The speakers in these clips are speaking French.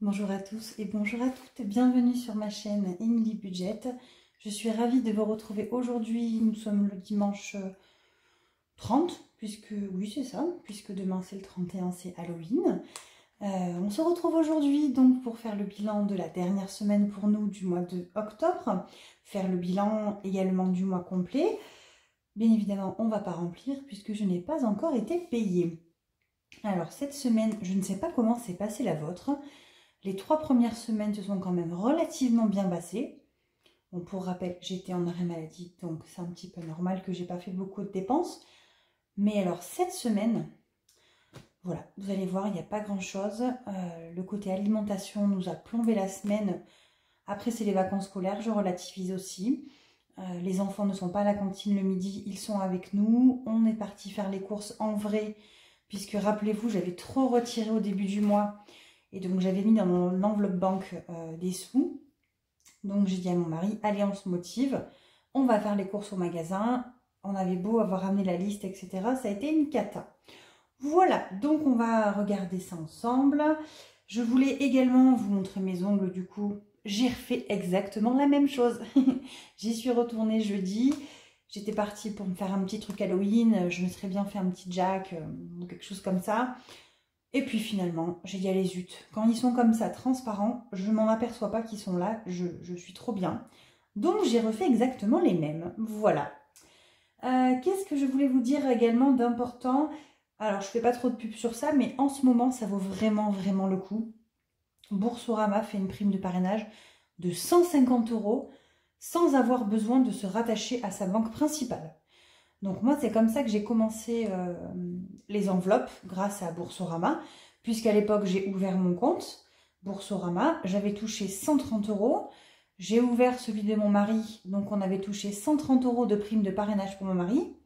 Bonjour à tous et bonjour à toutes, bienvenue sur ma chaîne Emily Budget. Je suis ravie de vous retrouver aujourd'hui, nous sommes le dimanche 30, puisque oui c'est ça, puisque demain c'est le 31, c'est Halloween. On se retrouve aujourd'hui donc pour faire le bilan de la dernière semaine pour nous du mois de octobre, faire le bilan également du mois complet. Bien évidemment on ne va pas remplir puisque je n'ai pas encore été payée. Alors cette semaine, je ne sais pas comment s'est passée la vôtre. Les 3 premières semaines se sont quand même relativement bien passées. Bon, pour rappel, j'étais en arrêt maladie, donc c'est un petit peu normal que j'ai pas fait beaucoup de dépenses. Mais alors cette semaine, voilà, vous allez voir, il n'y a pas grand chose. Le côté alimentation nous a plombé la semaine. Après, c'est les vacances scolaires, je relativise aussi. Les enfants ne sont pas à la cantine le midi, ils sont avec nous. On est parti faire les courses en vrai, puisque rappelez-vous, j'avais trop retiré au début du mois. Et donc j'avais mis dans mon enveloppe banque des sous. Donc j'ai dit à mon mari, allez on se motive, on va faire les courses au magasin. On avait beau avoir ramené la liste, etc. Ça a été une cata. Voilà, donc on va regarder ça ensemble. Je voulais également vous montrer mes ongles du coup. J'ai refait exactement la même chose. J'y suis retournée jeudi. J'étais partie pour me faire un petit truc Halloween. Je me serais bien fait un petit jack ou quelque chose comme ça. Et puis finalement, j'ai dit allez zut, quand ils sont comme ça, transparents, je m'en aperçois pas qu'ils sont là, je suis trop bien. Donc j'ai refait exactement les mêmes, voilà. Qu'est-ce que je voulais vous dire également d'important? Alors je fais pas trop de pub sur ça, mais en ce moment ça vaut vraiment le coup. Boursorama fait une prime de parrainage de 150 € sans avoir besoin de se rattacher à sa banque principale. Donc moi, c'est comme ça que j'ai commencé les enveloppes grâce à Boursorama, puisqu'à l'époque, j'ai ouvert mon compte Boursorama, j'avais touché 130 €. J'ai ouvert celui de mon mari, donc on avait touché 130 € de prime de parrainage pour mon mari,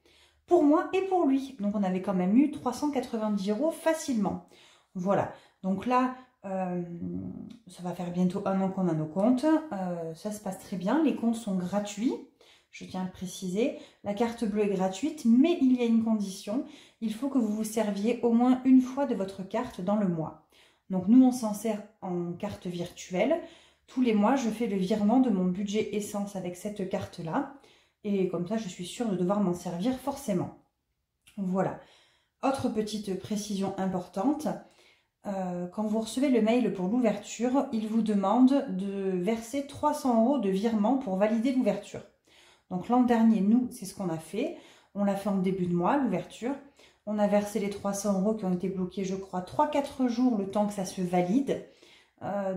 pour moi et pour lui. Donc on avait quand même eu 390 € facilement. Voilà, donc là, ça va faire bientôt 1 an qu'on a nos comptes. Ça se passe très bien, les comptes sont gratuits. Je tiens à le préciser, la carte bleue est gratuite, mais il y a une condition. Il faut que vous vous serviez au moins une fois de votre carte dans le mois. Donc nous, on s'en sert en carte virtuelle. Tous les mois, je fais le virement de mon budget essence avec cette carte-là. Et comme ça, je suis sûre de devoir m'en servir forcément. Voilà. Autre petite précision importante. Quand vous recevez le mail pour l'ouverture, il vous demande de verser 300 € de virement pour valider l'ouverture. Donc l'an dernier, nous, c'est ce qu'on a fait. On l'a fait en début de mois, l'ouverture. On a versé les 300 € qui ont été bloqués, je crois, 3-4 jours le temps que ça se valide.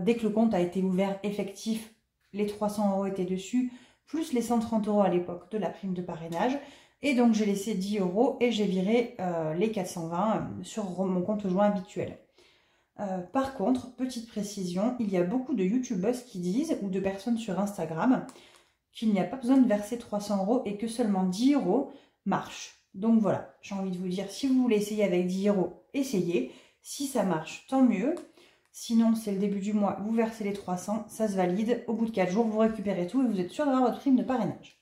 Dès que le compte a été ouvert effectif, les 300 € étaient dessus, plus les 130 € à l'époque de la prime de parrainage. Et donc j'ai laissé 10 € et j'ai viré les 420 sur mon compte joint habituel. Par contre, petite précision, il y a beaucoup de youtubeuses qui disent, ou de personnes sur Instagram, qu'il n'y a pas besoin de verser 300 € et que seulement 10 € marche. Donc voilà, j'ai envie de vous dire, si vous voulez essayer avec 10 €, essayez. Si ça marche, tant mieux. Sinon, c'est le début du mois, vous versez les 300, ça se valide. Au bout de 4 jours, vous récupérez tout et vous êtes sûr d'avoir votre prime de parrainage.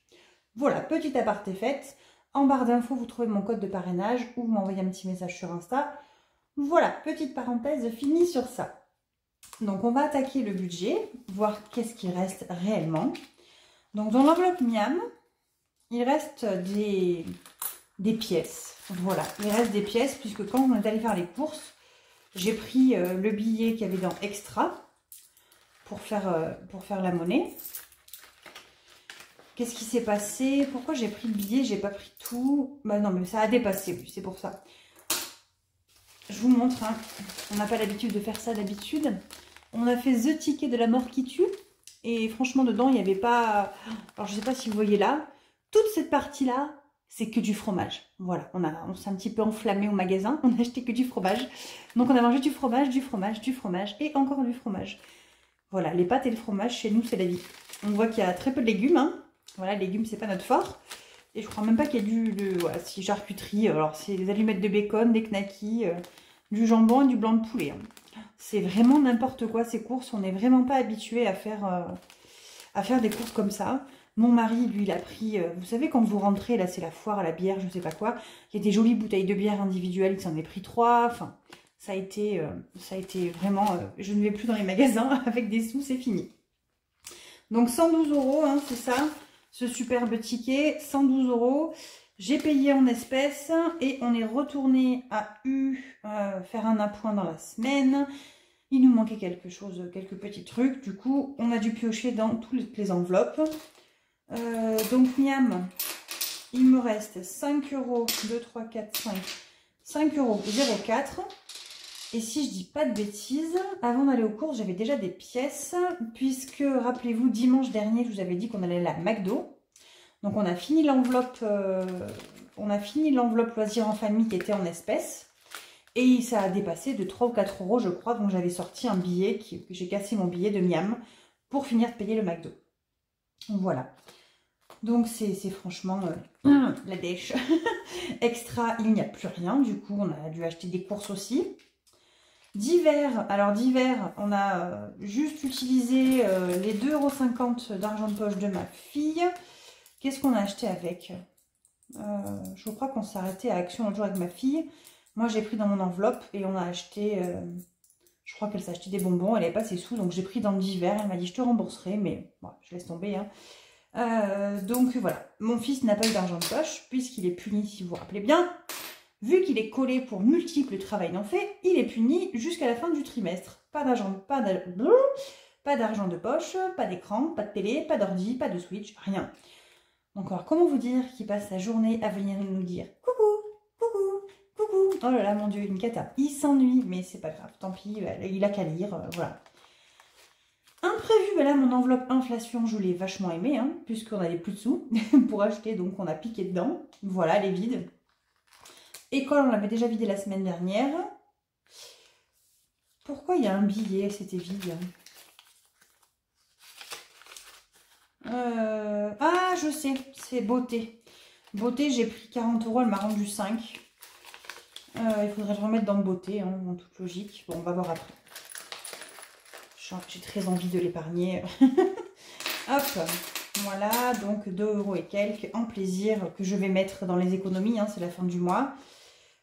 Voilà, petite aparté faite. En barre d'infos, vous trouvez mon code de parrainage ou vous m'envoyez un petit message sur Insta. Voilà, petite parenthèse finie sur ça. Donc, on va attaquer le budget, voir qu'est-ce qui reste réellement. Donc, dans l'enveloppe Miam, il reste des pièces. Voilà, il reste des pièces puisque quand on est allé faire les courses, j'ai pris le billet qu'il y avait dans Extra pour faire la monnaie. Qu'est-ce qui s'est passé? Pourquoi j'ai pris le billet? J'ai pas pris tout. Bah non, mais ça a dépassé, oui, c'est pour ça. Je vous montre, hein. On n'a pas l'habitude de faire ça d'habitude. On a fait The Ticket de la mort qui tue. Et franchement, dedans, il n'y avait pas... Alors, je ne sais pas si vous voyez là. Toute cette partie-là, c'est que du fromage. Voilà, on s'est un petit peu enflammé au magasin. On a acheté que du fromage. Donc, on a mangé du fromage, du fromage, du fromage et encore du fromage. Voilà, les pâtes et le fromage, chez nous, c'est la vie. On voit qu'il y a très peu de légumes. Hein. Voilà, les légumes, c'est pas notre fort. Et je crois même pas qu'il y ait voilà, si charcuterie. Alors, c'est des allumettes de bacon, des knackis, du jambon et du blanc de poulet. Hein. C'est vraiment n'importe quoi ces courses. On n'est vraiment pas habitué à faire des courses comme ça. Mon mari, lui, il a pris... vous savez, quand vous rentrez, là, c'est la foire à la bière, je sais pas quoi. Il y a des jolies bouteilles de bière individuelles. Il s'en est pris 3. Enfin, ça a été vraiment... je ne vais plus dans les magasins avec des sous, c'est fini. Donc 112 €, hein, c'est ça, ce superbe ticket, 112 €. J'ai payé en espèces et on est retourné à U faire un appoint dans la semaine. Il nous manquait quelque chose, quelques petits trucs. Du coup, on a dû piocher dans toutes les enveloppes. Donc miam, il me reste 5 €, 2, 3, 4, 5, 5,04 €. Et si je dis pas de bêtises, avant d'aller aux courses, j'avais déjà des pièces, puisque, rappelez-vous, dimanche dernier, je vous avais dit qu'on allait à la McDo. Donc on a fini l'enveloppe loisirs en famille qui était en espèces. Et ça a dépassé de 3 ou 4 € je crois. Donc j'avais sorti un billet, j'ai cassé mon billet de miam pour finir de payer le McDo. Voilà. Donc c'est franchement la dèche. Extra, il n'y a plus rien. Du coup, on a dû acheter des courses aussi. Divers, alors divers, on a juste utilisé les 2,50 € d'argent de poche de ma fille. Qu'est-ce qu'on a acheté avec je crois qu'on s'est arrêté à Action l'autre jour avec ma fille. Moi, j'ai pris dans mon enveloppe et on a acheté... je crois qu'elle s'est acheté des bonbons. Elle n'avait pas ses sous, donc j'ai pris dans le divers. Elle m'a dit, je te rembourserai, mais bon, je laisse tomber. Hein. Donc voilà, mon fils n'a pas eu d'argent de poche puisqu'il est puni, si vous vous rappelez bien. Vu qu'il est collé pour multiples travail non fait, il est puni jusqu'à la fin du trimestre. Pas d'argent de poche, pas d'écran, pas de télé, pas d'ordi, pas de Switch, rien. Donc alors, comment vous dire qu'il passe sa journée à venir nous dire « Coucou, coucou, coucou ». Oh là là, mon Dieu, une cata. Il s'ennuie, mais c'est pas grave, tant pis, il a qu'à lire, voilà. Imprévu, ben là, mon enveloppe inflation, je l'ai vachement aimée, hein, puisqu'on n'avait plus de sous pour acheter, donc on a piqué dedans. Voilà, elle est vide. École, on l'avait déjà vidée la semaine dernière. Pourquoi il y a un billet, c'était vide? Ah, je sais, c'est beauté. Beauté, j'ai pris 40 €, elle m'a rendu 5. Il faudrait le remettre dans beauté, hein, en toute logique. Bon, on va voir après. J'ai très envie de l'épargner. Hop, voilà, donc 2 € et quelques en plaisir que je vais mettre dans les économies, hein, c'est la fin du mois.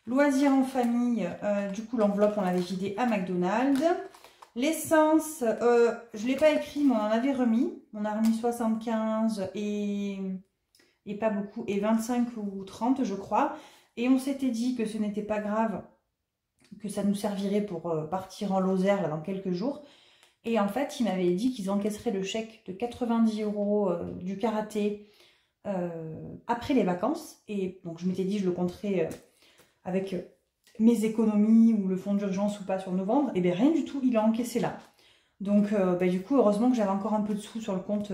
Loisirs en famille, du coup l'enveloppe on l'avait vidée à McDonald's. L'essence, je ne l'ai pas écrit, mais on en avait remis. On a remis 75 et pas beaucoup, et 25 ou 30 je crois. Et on s'était dit que ce n'était pas grave, que ça nous servirait pour partir en Lozère là, dans quelques jours. Et en fait, ils m'avaient dit qu'ils encaisseraient le chèque de 90 € du karaté après les vacances. Et donc je m'étais dit, je le compterais avec mes économies ou le fonds d'urgence ou pas sur novembre. Et bien rien du tout, il a encaissé là. Donc du coup, heureusement que j'avais encore un peu de sous sur le compte.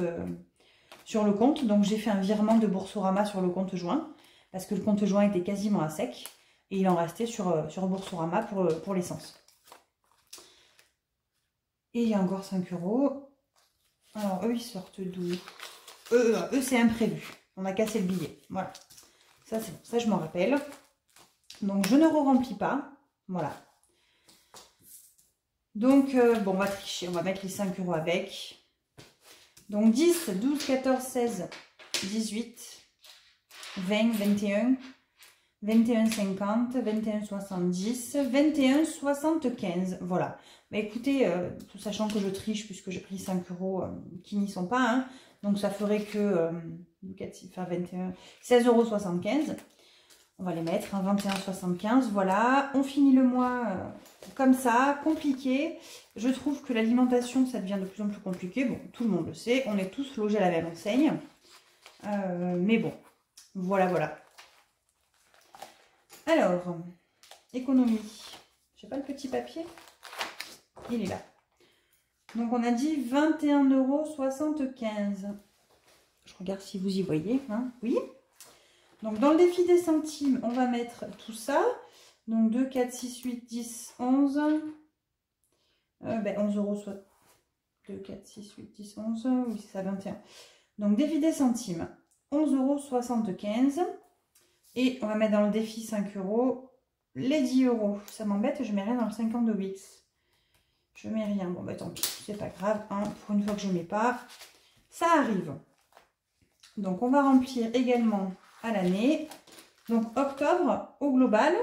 Donc j'ai fait un virement de Boursorama sur le compte joint. Parce que le compte joint était quasiment à sec. Et il en restait sur Boursorama pour l'essence. Et il y a encore 5 €. Alors, eux, ils sortent d'où? Eux, c'est imprévu. On a cassé le billet. Voilà. Ça, c'est bon. Ça, je m'en rappelle. Donc, je ne re-remplis pas. Voilà. Donc, bon, on va tricher. On va mettre les 5 € avec. Donc, 10, 12, 14, 16, 18, 20, 21, 21,50, 21,70, 21,75. Voilà. Bah écoutez, tout sachant que je triche puisque j'ai pris 5 € qui n'y sont pas, hein, donc ça ferait que 21, 16,75 €. On va les mettre, hein, 21,75. Voilà, on finit le mois comme ça, compliqué. Je trouve que l'alimentation, ça devient de plus en plus compliqué. Bon, tout le monde le sait, on est tous logés à la même enseigne. Mais bon, voilà, voilà. Alors, économie. J'ai pas le petit papier. Il est là. Donc, on a dit 21,75 €. Je regarde si vous y voyez. Hein. Oui. Donc, dans le défi des centimes, on va mettre tout ça. Donc, 2, 4, 6, 8, 10, 11. 11 €, soit 2, 4, 6, 8, 10, 11. Oui, c'est ça, 21. Donc, défi des centimes, 11,75 €. Et on va mettre dans le défi 5 €. Les 10 €. Ça m'embête, je mets rien dans le 50 de Wix. Je mets rien. Bon, bah tant pis, c'est pas grave. Hein, pour une fois que je mets pas, ça arrive. Donc, on va remplir également à l'année. Donc, octobre, au global,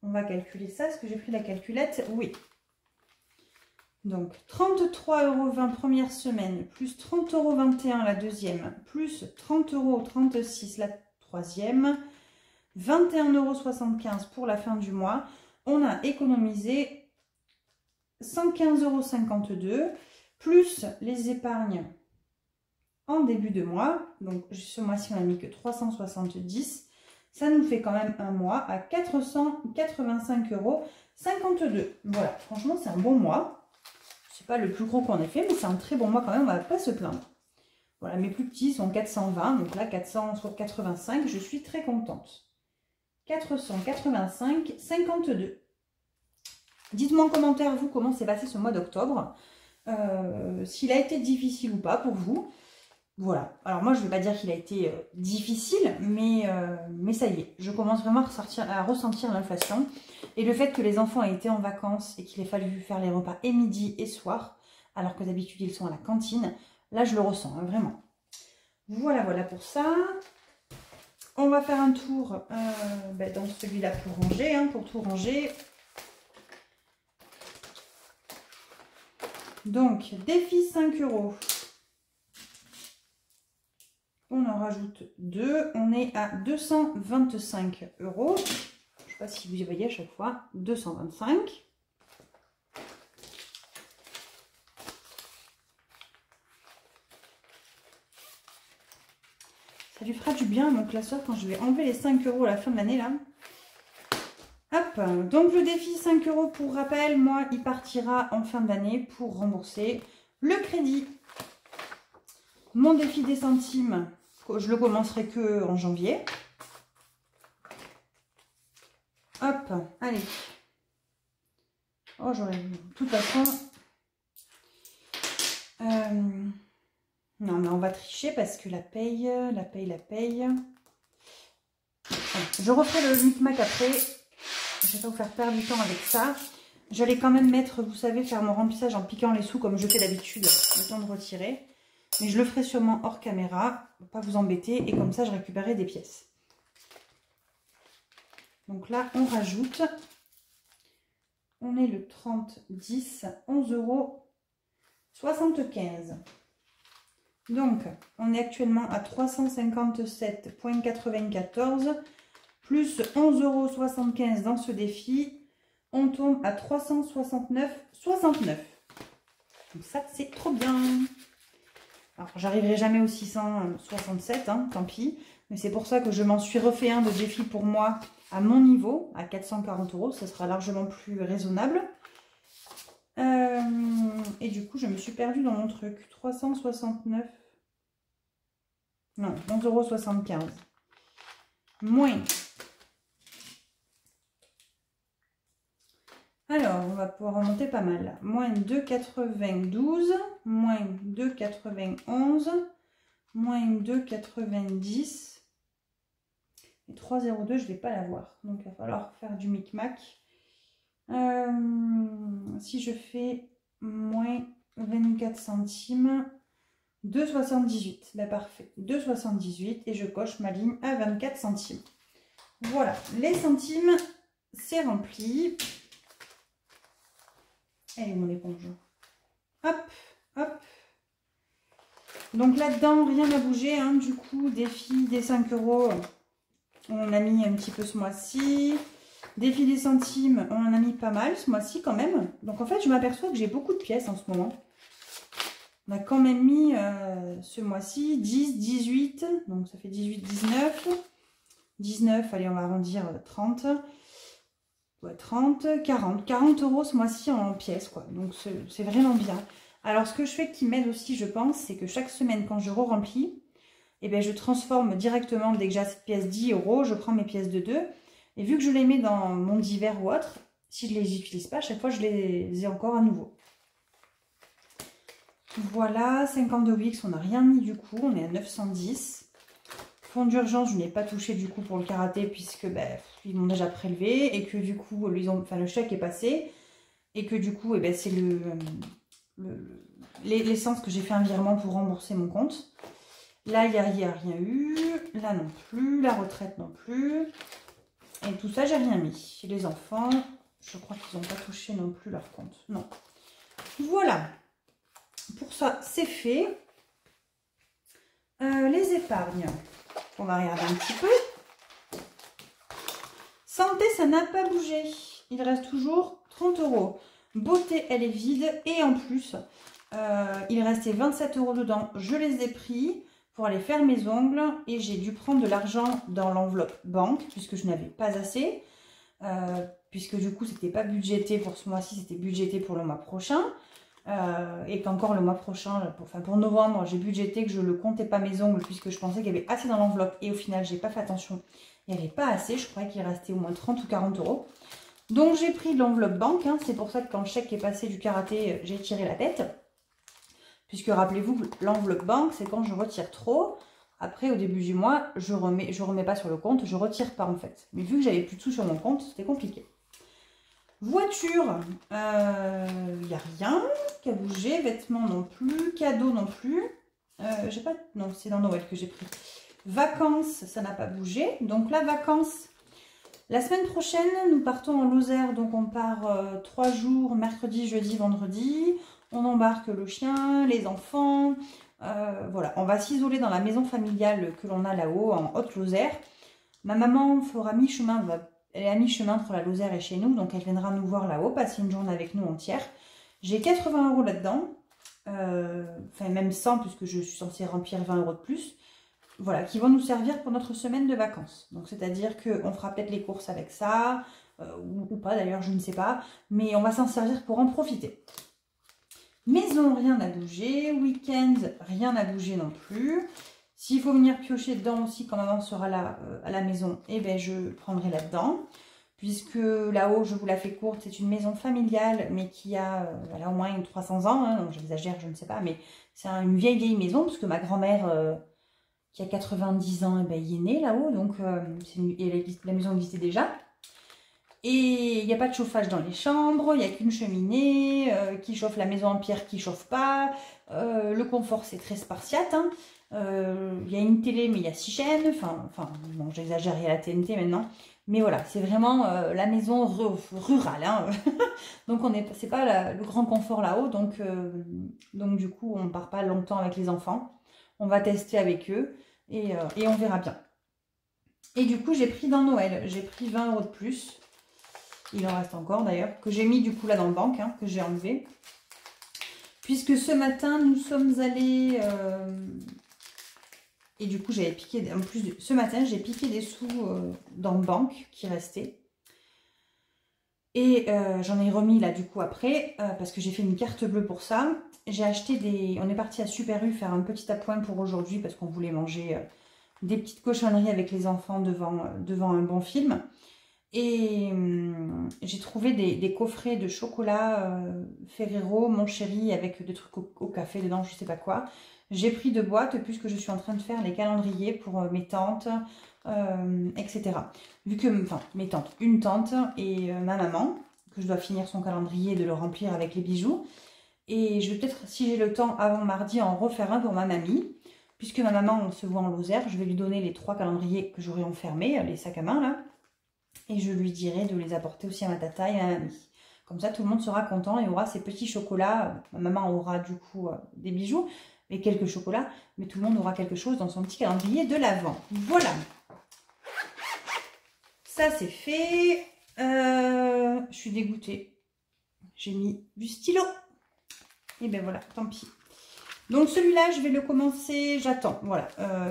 on va calculer ça. Est-ce que j'ai pris la calculette? Oui. Donc 33,20 € première semaine, plus 30,21 € la deuxième, plus 30,36 € la troisième, 21,75 € pour la fin du mois. On a économisé 115,52 €, plus les épargnes en début de mois. Donc ce mois-ci, on n'a mis que 370 €. Ça nous fait quand même un mois à 485,52 €. Voilà, franchement, c'est un bon mois. C'est pas le plus gros qu'on ait fait, mais c'est un très bon mois quand même, on va pas se plaindre. Voilà, mes plus petits sont 420, donc là 485, je suis très contente. 485,52. Dites-moi en commentaire, vous, comment s'est passé ce mois d'octobre. S'il a été difficile ou pas pour vous. Voilà, alors moi je ne vais pas dire qu'il a été difficile, mais ça y est, je commence vraiment à ressentir l'inflation. Et le fait que les enfants aient été en vacances et qu'il ait fallu faire les repas et midi et soir, alors que d'habitude ils sont à la cantine, là je le ressens, hein, vraiment. Voilà, voilà pour ça. On va faire un tour dans celui-là pour ranger, hein, pour tout ranger. Donc, défi 5 €. On en rajoute 2, on est à 225 €. Je ne sais pas si vous y voyez à chaque fois, 225. Ça lui fera du bien à mon classeur quand je vais enlever les 5 € à la fin de l'année là. Hop, donc le défi 5 € pour rappel, moi il partira en fin d'année pour rembourser le crédit. Mon défi des centimes, je le commencerai que en janvier. Hop, allez. Oh, j'aurais vu. De toute façon, non, mais on va tricher parce que la paye. Je referai le micmac après. Je vais pas vous faire perdre du temps avec ça. J'allais quand même mettre, vous savez, faire mon remplissage en piquant les sous comme je fais d'habitude, le temps de retirer. Mais je le ferai sûrement hors caméra, pour pas vous embêter. Et comme ça, je récupérerai des pièces. Donc là, on rajoute. On est le 30, 10, 11,75 €. Donc, on est actuellement à 357,94 € plus 11,75 € dans ce défi. On tombe à 369,69 €. Donc ça, c'est trop bien. Alors, j'arriverai jamais aux 667, hein, tant pis. Mais c'est pour ça que je m'en suis refait un de défi pour moi à mon niveau, à 440 €. Ça sera largement plus raisonnable. Et du coup, je me suis perdue dans mon truc. 369. Non, 11,75 €. Moins. Alors, on va pouvoir remonter pas mal. Moins 2,92, moins 2,91, moins 2,90. Et 3,02, je ne vais pas l'avoir. Donc, il va falloir faire du micmac. Si je fais moins 24 centimes, 2,78. Ben parfait. 2,78 et je coche ma ligne à 24 centimes. Voilà, les centimes, c'est rempli. Elle est mon éponge. Hop, hop. Donc là-dedans, rien n'a bougé. Hein. Du coup, défi des 5 €, on a mis un petit peu ce mois-ci. Défi des centimes, on en a mis pas mal ce mois-ci quand même. Donc en fait, je m'aperçois que j'ai beaucoup de pièces en ce moment. On a quand même mis ce mois-ci 10, 18. Donc ça fait 18, 19. 19, allez, on va arrondir 30. 30, 40 € ce mois-ci en pièces, quoi. Donc c'est vraiment bien. Alors ce que je fais qui m'aide aussi, je pense, c'est que chaque semaine quand je re-remplis, eh bien, je transforme directement, dès que j'ai cette pièce 10 €, je prends mes pièces de 2. Et vu que je les mets dans mon divers ou autre, si je ne les utilise pas, à chaque fois je les ai encore à nouveau. Voilà, 52 Wix, on n'a rien mis du coup, on est à 910. Fonds d'urgence, je n'ai pas touché du coup pour le karaté puisque ils m'ont déjà prélevé et que du coup le chèque est passé et que du coup c'est l'essence que j'ai fait un virement pour rembourser mon compte. Là il n'y a rien eu, là non plus, la retraite non plus. Et tout ça, j'ai rien mis. Les enfants, je crois qu'ils n'ont pas touché non plus leur compte. Non. Voilà. Pour ça, c'est fait. Les épargnes. On va regarder un petit peu. Santé, ça n'a pas bougé. Il reste toujours 30 €. Beauté, elle est vide. Et en plus, il restait 27 € dedans. Je les ai pris pour aller faire mes ongles. Et j'ai dû prendre de l'argent dans l'enveloppe banque, puisque je n'avais pas assez. Puisque du coup, c'était pas budgété pour ce mois-ci, c'était budgété pour le mois prochain. Et qu'encore le mois prochain, pour novembre, j'ai budgété que je ne comptais pas mes ongles, puisque je pensais qu'il y avait assez dans l'enveloppe. Et au final, j'ai pas fait attention. Il n'y avait pas assez. Je croyais qu'il restait au moins 30 ou 40 €. Donc, j'ai pris de l'enveloppe banque. Hein. C'est pour ça que quand le chèque est passé du karaté, j'ai tiré la tête. Puisque rappelez-vous, l'enveloppe banque, c'est quand je retire trop. Après, au début du mois, je remets pas sur le compte. Je retire pas en fait. Mais vu que j'avais plus de sous sur mon compte, c'était compliqué. Voiture, il n'y a rien qui a bougé. Vêtements non plus. Cadeaux non plus. J'ai pas... Non, c'est dans Noël que j'ai pris. Vacances, ça n'a pas bougé. Donc là, vacances. La semaine prochaine, nous partons en Lozère. Donc on part 3 jours, mercredi, jeudi, vendredi. On embarque le chien, les enfants. Voilà, on va s'isoler dans la maison familiale que l'on a là-haut, en Haute-Lozère. Ma maman fera mi-chemin, elle est à mi-chemin entre la Lozère et chez nous, donc elle viendra nous voir là-haut, passer une journée avec nous entière. J'ai 80 € là-dedans, enfin même 100 puisque je suis censée remplir 20 € de plus. Voilà, qui vont nous servir pour notre semaine de vacances. Donc c'est-à-dire qu'on fera peut-être les courses avec ça, ou pas d'ailleurs, je ne sais pas, mais on va s'en servir pour en profiter. Maison, rien n'a bougé. Week-end, rien n'a bougé non plus. S'il faut venir piocher dedans aussi quand maman sera là à la maison, eh ben je prendrai là-dedans. Puisque là-haut, je vous la fais courte, c'est une maison familiale, mais qui a voilà, au moins 300 ans. Hein, donc j'exagère, je ne sais pas, mais c'est une vieille maison, parce que ma grand-mère, qui a 90 ans, eh ben, y est née là-haut. Donc la maison existait déjà. Et il n'y a pas de chauffage dans les chambres, il n'y a qu'une cheminée qui chauffe la maison en pierre qui ne chauffe pas. Le confort, c'est très spartiate. Hein. Il y a une télé, mais il y a 6 chaînes. Enfin bon, j'exagère, il y a la TNT maintenant. Mais voilà, c'est vraiment la maison rurale. Hein. Donc, c'est pas le grand confort là-haut. Donc, du coup, on ne part pas longtemps avec les enfants. On va tester avec eux et on verra bien. Et du coup, j'ai pris dans Noël, j'ai pris 20 € de plus. Il en reste encore d'ailleurs, que j'ai mis du coup là dans le banque, hein, que j'ai enlevé. Puisque ce matin, nous sommes allés... et du coup, j'avais piqué... En plus, ce matin, j'ai piqué des sous dans le banque qui restaient. Et j'en ai remis là du coup après, parce que j'ai fait une carte bleue pour ça. J'ai acheté des... On est parti à Super U faire un petit appoint pour aujourd'hui, parce qu'on voulait manger des petites cochonneries avec les enfants devant un bon film. Et j'ai trouvé des coffrets de chocolat Ferrero, mon chéri, avec des trucs au café dedans, je sais pas quoi. J'ai pris 2 boîtes puisque je suis en train de faire les calendriers pour mes tantes, etc. Vu que, enfin, mes tantes, une tante et ma maman, que je dois finir son calendrier et de le remplir avec les bijoux. Et je vais peut-être, si j'ai le temps, avant mardi, en refaire un pour ma mamie. Puisque ma maman, on se voit en Lozère, je vais lui donner les 3 calendriers que j'aurai enfermés, les sacs à main là. Et je lui dirai de les apporter aussi à ma tata et à ma mamie. Comme ça, tout le monde sera content et aura ses petits chocolats. Ma maman aura du coup des bijoux et quelques chocolats. Mais tout le monde aura quelque chose dans son petit calendrier de l'Avent. Voilà. Ça, c'est fait. Je suis dégoûtée. J'ai mis du stylo. Et ben voilà, tant pis. Donc celui-là, je vais le commencer, j'attends, voilà,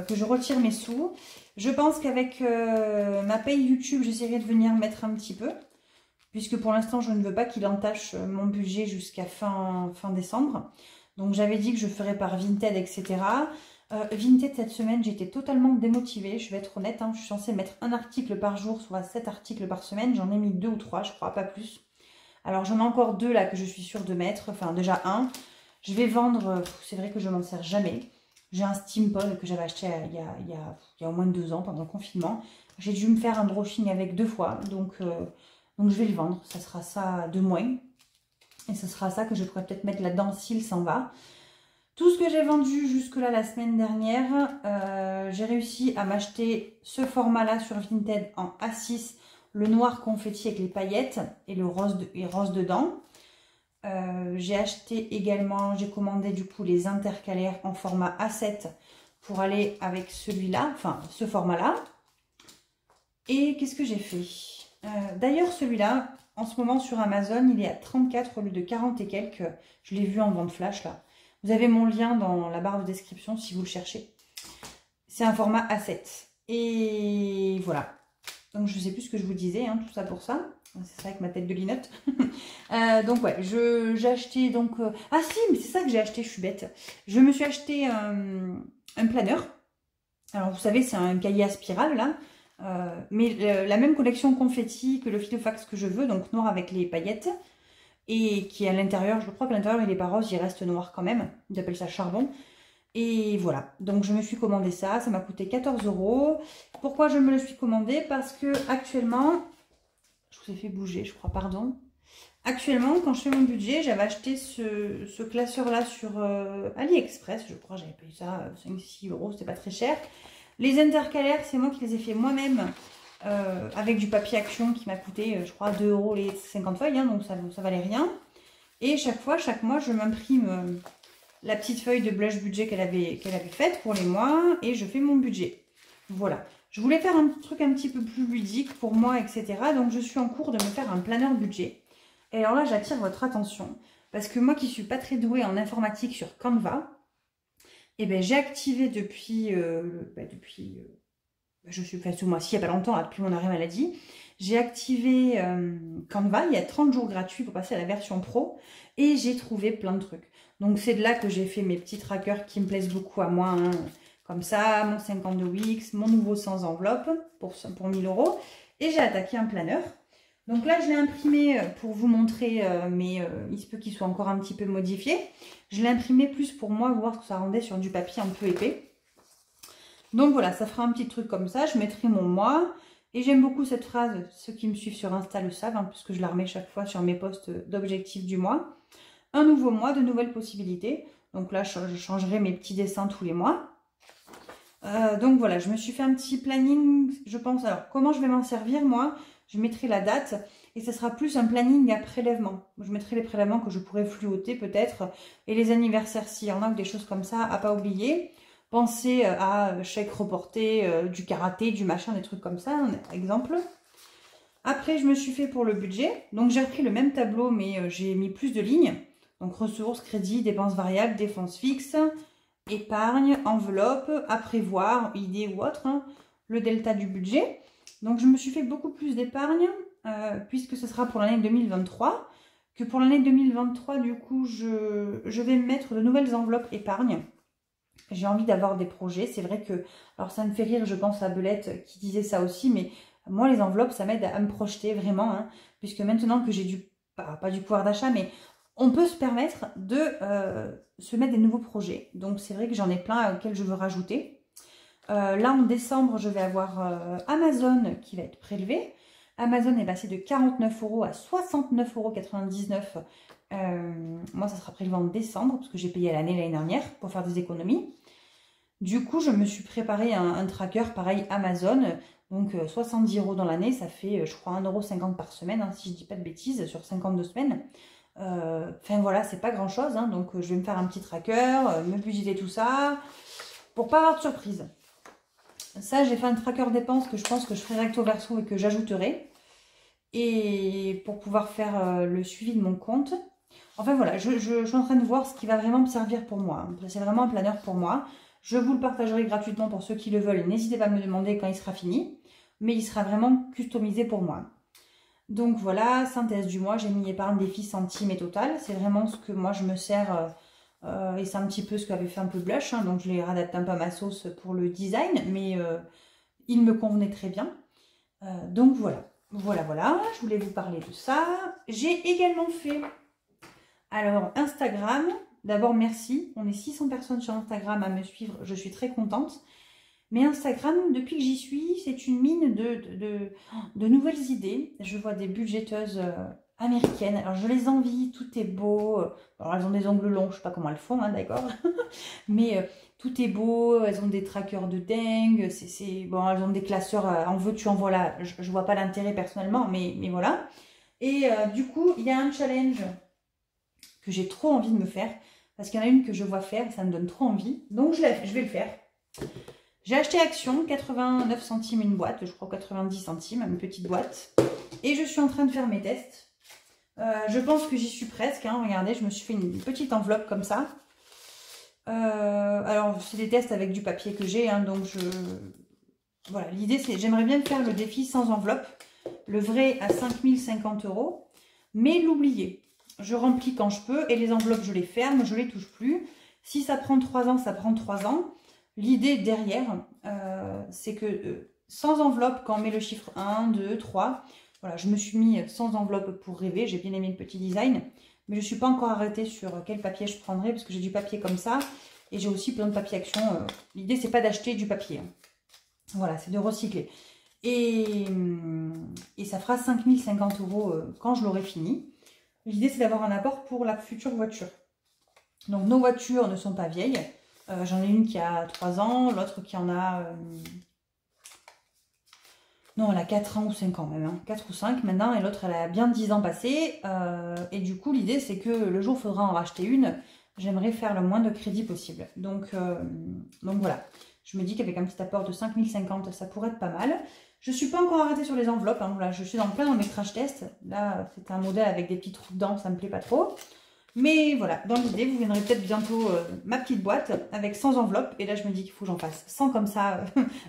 que je retire mes sous. Je pense qu'avec ma paye YouTube, j'essaierai de venir mettre un petit peu. Puisque pour l'instant, je ne veux pas qu'il entache mon budget jusqu'à fin décembre. Donc j'avais dit que je ferais par Vinted, etc. Vinted, cette semaine, j'étais totalement démotivée, je vais être honnête. Hein, je suis censée mettre un article par jour, soit 7 articles par semaine. J'en ai mis 2 ou 3, je crois, pas plus. Alors j'en ai encore 2 là que je suis sûre de mettre, enfin déjà un. Je vais vendre, c'est vrai que je m'en sers jamais. J'ai un steampod que j'avais acheté il y a au moins 2 ans pendant le confinement. J'ai dû me faire un brushing avec 2 fois, donc je vais le vendre. Ça sera ça de moins. Et ce sera ça que je pourrais peut-être mettre là-dedans s'il s'en va. Tout ce que j'ai vendu jusque-là la semaine dernière, j'ai réussi à m'acheter ce format-là sur Vinted en A6 le noir confetti avec les paillettes et le rose, rose dedans. J'ai acheté également, j'ai commandé du coup les intercalaires en format A7 pour aller avec celui-là, enfin ce format-là. Et qu'est-ce que j'ai fait? D'ailleurs celui-là, en ce moment sur Amazon, il est à 34 au lieu de 40 et quelques. Je l'ai vu en vente flash là. Vous avez mon lien dans la barre de description si vous le cherchez. C'est un format A7. Et voilà. Donc je ne sais plus ce que je vous disais, hein, tout ça pour ça. C'est ça avec ma tête de linotte. Donc ouais, j'ai acheté donc... Ah si, mais c'est ça que j'ai acheté, je suis bête. Je me suis acheté un planeur. Alors vous savez, c'est un cahier à spirale là. Mais la même collection confetti que le Filofax que je veux, donc noir avec les paillettes. Et qui est à l'intérieur, je crois que l'intérieur il est pas rose, il reste noir quand même. Ils appellent ça charbon. Et voilà, donc je me suis commandé ça, ça m'a coûté 14 €. Pourquoi je me le suis commandé? Parce que actuellement, je vous ai fait bouger, je crois, pardon. Actuellement, quand je fais mon budget, j'avais acheté ce classeur-là sur AliExpress, je crois, j'avais payé ça 5-6 €, c'était pas très cher. Les intercalaires, c'est moi qui les ai fait moi-même avec du papier Action qui m'a coûté, je crois, 2 € les 50 feuilles, hein, donc ça valait rien. Et chaque mois, je m'imprime la petite feuille de blush budget qu'elle avait faite pour les mois et je fais mon budget. Voilà. Je voulais faire un truc un petit peu plus ludique pour moi, etc. Donc, je suis en cours de me faire un planeur budget. Et alors là, j'attire votre attention parce que moi qui suis pas très douée en informatique sur Canva, eh ben, j'ai activé depuis je suis fait ce mois-ci, il n'y a pas longtemps, là, depuis mon arrêt maladie, j'ai activé Canva, il y a 30 jours gratuits pour passer à la version pro et j'ai trouvé plein de trucs. Donc c'est de là que j'ai fait mes petits trackers qui me plaisent beaucoup à moi, hein. Comme ça, mon 52 Wix, mon nouveau sans enveloppe pour 1000 € et j'ai attaqué un planeur. Donc là, je l'ai imprimé pour vous montrer, mais il se peut qu'il soit encore un petit peu modifié. Je l'ai imprimé plus pour moi, voir ce que ça rendait sur du papier un peu épais. Donc voilà, ça fera un petit truc comme ça, je mettrai mon mois. Et j'aime beaucoup cette phrase, ceux qui me suivent sur Insta le savent, hein, puisque je la remets chaque fois sur mes posts d'objectifs du mois. Un nouveau mois, de nouvelles possibilités. Donc là, je changerai mes petits dessins tous les mois. Donc voilà, je me suis fait un petit planning, je pense. Alors, comment je vais m'en servir, moi? Je mettrai la date et ce sera plus un planning à prélèvement. Je mettrai les prélèvements que je pourrais fluoter peut-être. Et les anniversaires, s'il y en a, ou des choses comme ça, à pas oublier. Pensez à chèque reporté, du karaté, du machin, des trucs comme ça, exemple. Après, je me suis fait pour le budget. Donc, j'ai repris le même tableau, mais j'ai mis plus de lignes. Donc, ressources, crédits, dépenses variables, dépenses fixes, épargne, enveloppe, à prévoir, idée ou autre, hein, le delta du budget. Donc, je me suis fait beaucoup plus d'épargne, puisque ce sera pour l'année 2023. Que pour l'année 2023, du coup, je vais mettre de nouvelles enveloppes épargne. J'ai envie d'avoir des projets. C'est vrai que, alors ça me fait rire, je pense à Belette qui disait ça aussi, mais moi les enveloppes, ça m'aide à me projeter vraiment, hein, puisque maintenant que j'ai pas du pouvoir d'achat, mais on peut se permettre de se mettre des nouveaux projets. Donc c'est vrai que j'en ai plein auxquels je veux rajouter. Là en décembre, je vais avoir Amazon qui va être prélevé. Amazon est passé de 49 € à 69,99 €. Moi, ça sera prélevé en décembre, parce que j'ai payé à l'année dernière pour faire des économies. Du coup, je me suis préparé un tracker, pareil, Amazon. Donc, 70 € dans l'année, ça fait, je crois, 1,50 € par semaine, hein, si je ne dis pas de bêtises, sur 52 semaines. Enfin, voilà, c'est pas grand-chose. Hein, donc, je vais me faire un petit tracker, me budgéter tout ça, pour pas avoir de surprise. Ça, j'ai fait un tracker dépenses que je pense que je ferai recto verso et que j'ajouterai. Et pour pouvoir faire le suivi de mon compte. Enfin voilà, je suis en train de voir ce qui va vraiment me servir pour moi. C'est vraiment un planeur pour moi. Je vous le partagerai gratuitement pour ceux qui le veulent. N'hésitez pas à me demander quand il sera fini. Mais il sera vraiment customisé pour moi. Donc voilà, synthèse du mois. J'ai mis épargne, défi, centimes et total. C'est vraiment ce que moi je me sers. Et c'est un petit peu ce qu'avait fait un peu Blush. Hein, donc je l'ai réadapté un peu à ma sauce pour le design. Mais il me convenait très bien. Donc voilà. Voilà, je voulais vous parler de ça. J'ai également fait, alors Instagram, d'abord merci, on est 600 personnes sur Instagram à me suivre, je suis très contente. Mais Instagram, depuis que j'y suis, c'est une mine de nouvelles idées. Je vois des budgéteuses américaines. Alors je les envie, tout est beau. Alors elles ont des ongles longs, je sais pas comment elles font, hein, d'accord. Mais tout est beau, elles ont des trackers de dingue. Bon, elles ont des classeurs en veux-tu, en voilà. Je vois pas l'intérêt personnellement, mais voilà. Et du coup, il y a un challenge que j'ai trop envie de me faire. Parce qu'il y en a une que je vois faire, ça me donne trop envie. Donc je vais le faire. J'ai acheté Action, 89 centimes une boîte, je crois 90 centimes, une petite boîte. Et je suis en train de faire mes tests. Je pense que j'y suis presque, hein. Regardez, je me suis fait une petite enveloppe comme ça. Alors, c'est des tests avec du papier que j'ai, hein, donc voilà, l'idée c'est, j'aimerais bien faire le défi sans enveloppe, le vrai à 5050 €, mais l'oublier. Je remplis quand je peux et les enveloppes, je les ferme, je les touche plus. Si ça prend 3 ans, ça prend 3 ans. L'idée derrière, c'est que sans enveloppe, quand on met le chiffre 1, 2, 3, voilà, je me suis mis sans enveloppe pour rêver. J'ai bien aimé le petit design, mais je ne suis pas encore arrêtée sur quel papier je prendrai, parce que j'ai du papier comme ça, et j'ai aussi plein de papier Action. L'idée, c'est pas d'acheter du papier. Hein. Voilà, c'est de recycler. Et ça fera 5050 € quand je l'aurai fini. L'idée, c'est d'avoir un apport pour la future voiture. Donc, nos voitures ne sont pas vieilles. J'en ai une qui a 3 ans, l'autre qui en a... non, elle a 4 ans ou 5 ans même, hein, 4 ou 5 maintenant, et l'autre elle a bien 10 ans passés. Et du coup, l'idée c'est que le jour où il faudra en racheter une, j'aimerais faire le moins de crédit possible. Donc voilà, je me dis qu'avec un petit apport de 5050, ça pourrait être pas mal. Je ne suis pas encore arrêtée sur les enveloppes, hein, voilà, je suis en plein dans mes crash tests. Là, c'est un modèle avec des petits trous dedans, ça me plaît pas trop. Mais voilà, dans l'idée, vous verrez peut-être bientôt ma petite boîte avec 100 enveloppes. Et là, je me dis qu'il faut que j'en fasse 100 comme ça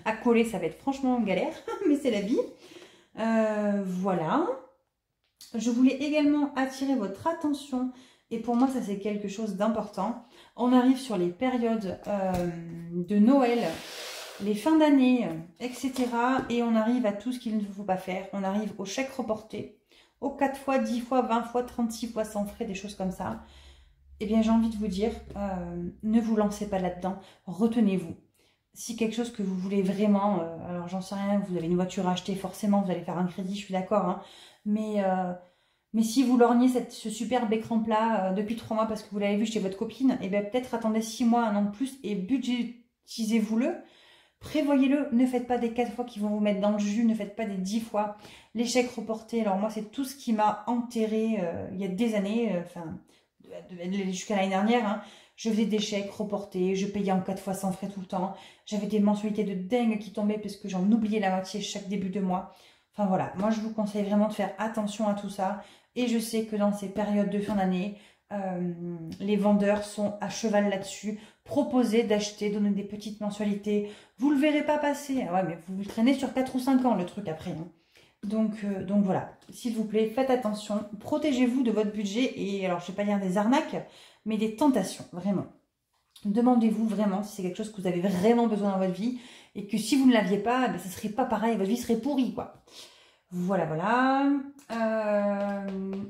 à coller. Ça va être franchement galère, mais c'est la vie. Voilà. Je voulais également attirer votre attention. Et pour moi, ça, c'est quelque chose d'important. On arrive sur les périodes de Noël, les fins d'année, etc. Et on arrive à tout ce qu'il ne faut pas faire. On arrive au chèque reporté, aux 4 fois, 10 fois, 20 fois, 36 fois sans frais, des choses comme ça. Eh bien, j'ai envie de vous dire, ne vous lancez pas là-dedans, retenez-vous. Si quelque chose que vous voulez vraiment, alors j'en sais rien, vous avez une voiture à acheter, forcément, vous allez faire un crédit, je suis d'accord, hein, mais si vous lorgnez ce superbe écran plat depuis 3 mois parce que vous l'avez vu chez votre copine, eh bien peut-être attendez 6 mois, 1 an de plus et budgétisez-vous-le. Prévoyez-le, ne faites pas des 4 fois qui vont vous mettre dans le jus, ne faites pas des 10 fois. Les chèques reportés, alors moi c'est tout ce qui m'a enterré il y a des années, jusqu'à l'année dernière, hein. Je faisais des chèques reportés, je payais en 4 fois sans frais tout le temps. J'avais des mensualités de dingue qui tombaient parce que j'en oubliais la moitié chaque début de mois. Enfin voilà, moi je vous conseille vraiment de faire attention à tout ça. Et je sais que dans ces périodes de fin d'année, les vendeurs sont à cheval là-dessus. Proposez d'acheter, donner des petites mensualités. Vous le verrez pas passer. Ah ouais, mais vous le traînez sur 4 ou 5 ans le truc après. Hein. Donc voilà, s'il vous plaît, faites attention. Protégez-vous de votre budget. Et alors, je ne vais pas dire des arnaques, mais des tentations, vraiment. Demandez-vous vraiment si c'est quelque chose que vous avez vraiment besoin dans votre vie. Et que si vous ne l'aviez pas, ben, ça ne serait pas pareil. Votre vie serait pourrie, quoi. Voilà, voilà.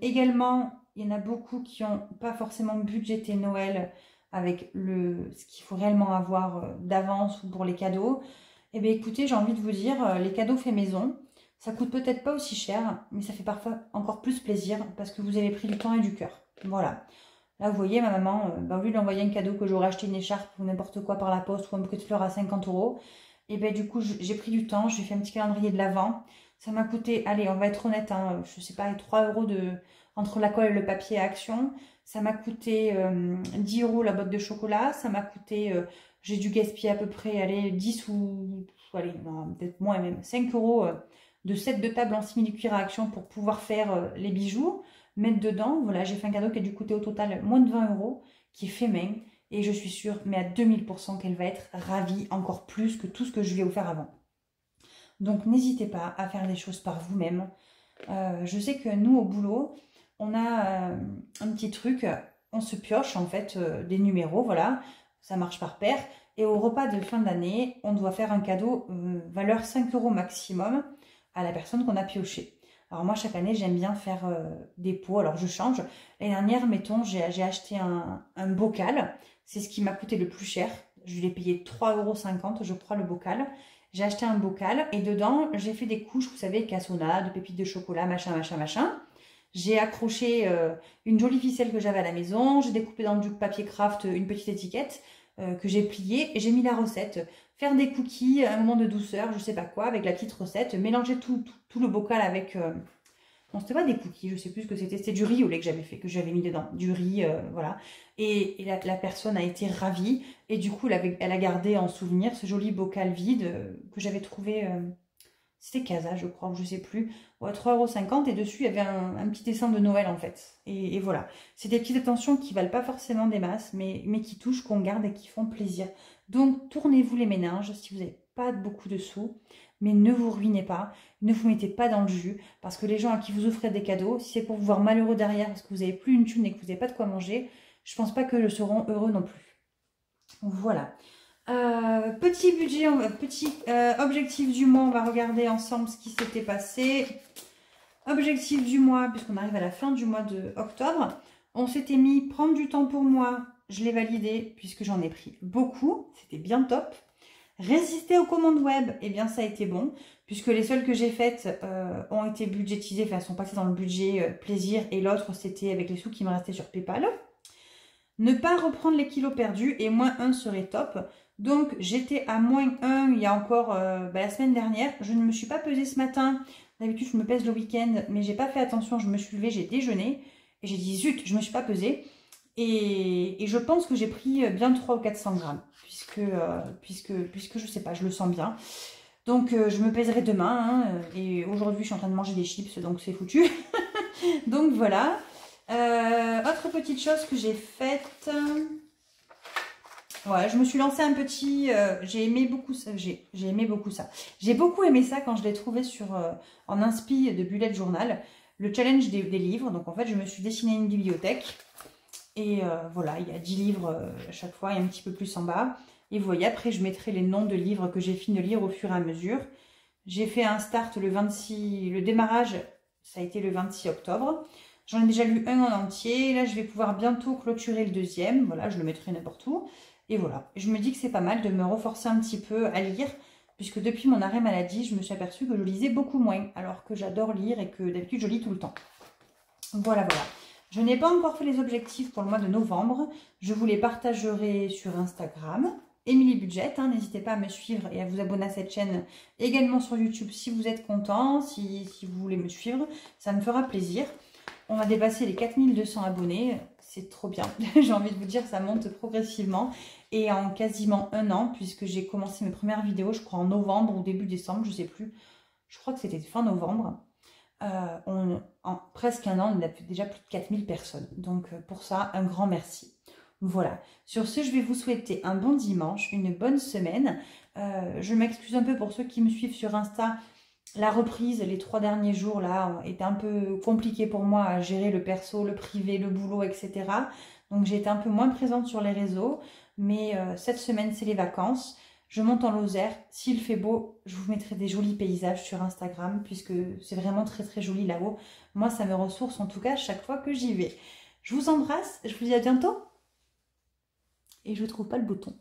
Également, il y en a beaucoup qui n'ont pas forcément budgété Noël avec ce qu'il faut réellement avoir d'avance ou pour les cadeaux. Eh bien, écoutez, j'ai envie de vous dire, les cadeaux faits maison, ça coûte peut-être pas aussi cher, mais ça fait parfois encore plus plaisir parce que vous avez pris du temps et du cœur. Voilà. Là, vous voyez, ma maman, au lieu d'envoyer un cadeau que j'aurais acheté une écharpe ou n'importe quoi par la poste ou un bouquet de fleurs à 50 €, et bien du coup, j'ai pris du temps, j'ai fait un petit calendrier de l'Avent. Ça m'a coûté, allez, on va être honnête, hein, je sais pas, 3 € entre la colle et le papier à Action. Ça m'a coûté 10 € la boîte de chocolat. Ça m'a coûté, j'ai dû gaspiller à peu près, allez, 10 ou, allez, peut-être moins même, 5 € de set de table en simili-cuir à Action pour pouvoir faire les bijoux, mettre dedans. Voilà, j'ai fait un cadeau qui a dû coûter au total moins de 20 €, qui est fait main. Et je suis sûre, mais à 2000% qu'elle va être ravie encore plus que tout ce que je lui ai offert avant. Donc n'hésitez pas à faire les choses par vous-même. Je sais que nous, au boulot, on a un petit truc, on se pioche en fait des numéros, voilà, ça marche par paire. Et au repas de fin d'année, on doit faire un cadeau valeur 5 € maximum à la personne qu'on a pioché. Alors moi, chaque année, j'aime bien faire des pots, alors je change. L'année dernière, mettons, j'ai acheté un bocal, c'est ce qui m'a coûté le plus cher. Je l'ai payé 3,50 €, je crois, le bocal. J'ai acheté un bocal et dedans, j'ai fait des couches, vous savez, cassonade, pépites de chocolat, machin, machin, machin. J'ai accroché une jolie ficelle que j'avais à la maison. J'ai découpé dans du papier craft une petite étiquette que j'ai pliée. Et j'ai mis la recette. Faire des cookies, un moment de douceur, je sais pas quoi, avec la petite recette. Mélanger tout le bocal avec... non, c'était pas des cookies, je sais plus ce que c'était. C'était du riz au lait que j'avais fait, que j'avais mis dedans. Du riz, voilà. Et la personne a été ravie. Et du coup, elle a gardé en souvenir ce joli bocal vide que j'avais trouvé... c'était Casa, je crois, ou je sais plus. Ouais, 3,50 € et dessus, il y avait un petit dessin de Noël, en fait. Et voilà. C'est des petites attentions qui valent pas forcément des masses, mais qui touchent, qu'on garde et qui font plaisir. Donc, tournez-vous les méninges si vous n'avez pas beaucoup de sous. Mais ne vous ruinez pas. Ne vous mettez pas dans le jus. Parce que les gens à qui vous offrez des cadeaux, si c'est pour vous voir malheureux derrière parce que vous n'avez plus une thune et que vous n'avez pas de quoi manger, je pense pas que seront heureux non plus. Voilà. Petit budget, petit objectif du mois, on va regarder ensemble ce qui s'était passé. Objectif du mois, puisqu'on arrive à la fin du mois de octobre, on s'était mis prendre du temps pour moi, je l'ai validé puisque j'en ai pris beaucoup, c'était bien top. Résister aux commandes web, eh bien ça a été bon, puisque les seules que j'ai faites ont été budgétisées, enfin sont passées dans le budget plaisir, et l'autre c'était avec les sous qui me restaient sur PayPal. Ne pas reprendre les kilos perdus, et -1 serait top. Donc j'étais à -1 il y a encore la semaine dernière. Je ne me suis pas pesée ce matin. D'habitude je me pèse le week-end, mais j'ai pas fait attention. Je me suis levée, j'ai déjeuné et j'ai dit zut, je me suis pas pesée. Et je pense que j'ai pris bien 300 ou 400 grammes, puisque je sais pas, je le sens bien. Donc je me pèserai demain. Hein, et aujourd'hui je suis en train de manger des chips, donc c'est foutu. Donc voilà. Autre petite chose que j'ai faite. Ouais, je me suis lancé un petit... j'ai aimé beaucoup ça. J'ai aimé beaucoup ça. J'ai beaucoup aimé ça quand je l'ai trouvé en inspi de Bullet Journal. Le challenge des livres. Donc en fait, je me suis dessiné une bibliothèque. Et voilà, il y a 10 livres à chaque fois et un petit peu plus en bas. Et vous voyez, après, je mettrai les noms de livres que j'ai fini de lire au fur et à mesure. J'ai fait un start le 26... Le démarrage, ça a été le 26 octobre. J'en ai déjà lu un en entier. Là, je vais pouvoir bientôt clôturer le deuxième. Voilà, je le mettrai n'importe où. Et voilà, je me dis que c'est pas mal de me reforcer un petit peu à lire, puisque depuis mon arrêt maladie, je me suis aperçue que je lisais beaucoup moins, alors que j'adore lire et que d'habitude je lis tout le temps. Voilà, voilà. Je n'ai pas encore fait les objectifs pour le mois de novembre. Je vous les partagerai sur Instagram. Emily Budget, hein, n'hésitez pas à me suivre et à vous abonner à cette chaîne, également sur YouTube si vous êtes content, si vous voulez me suivre, ça me fera plaisir. On a dépassé les 4200 abonnés, c'est trop bien. J'ai envie de vous dire, ça monte progressivement. Et en quasiment un an, puisque j'ai commencé mes premières vidéos, je crois en novembre ou début décembre, je ne sais plus. Je crois que c'était fin novembre. En presque un an, on a déjà plus de 4000 personnes. Donc pour ça, un grand merci. Voilà. Sur ce, je vais vous souhaiter un bon dimanche, une bonne semaine. Je m'excuse un peu pour ceux qui me suivent sur Insta. La reprise, les 3 derniers jours, là, était un peu compliqué pour moi à gérer le perso, le privé, le boulot, etc. Donc j'ai été un peu moins présente sur les réseaux. Mais cette semaine, c'est les vacances. Je monte en Lozère. S'il fait beau, je vous mettrai des jolis paysages sur Instagram, puisque c'est vraiment très très joli là-haut. Moi, ça me ressource en tout cas chaque fois que j'y vais. Je vous embrasse, je vous dis à bientôt. Et je ne trouve pas le bouton.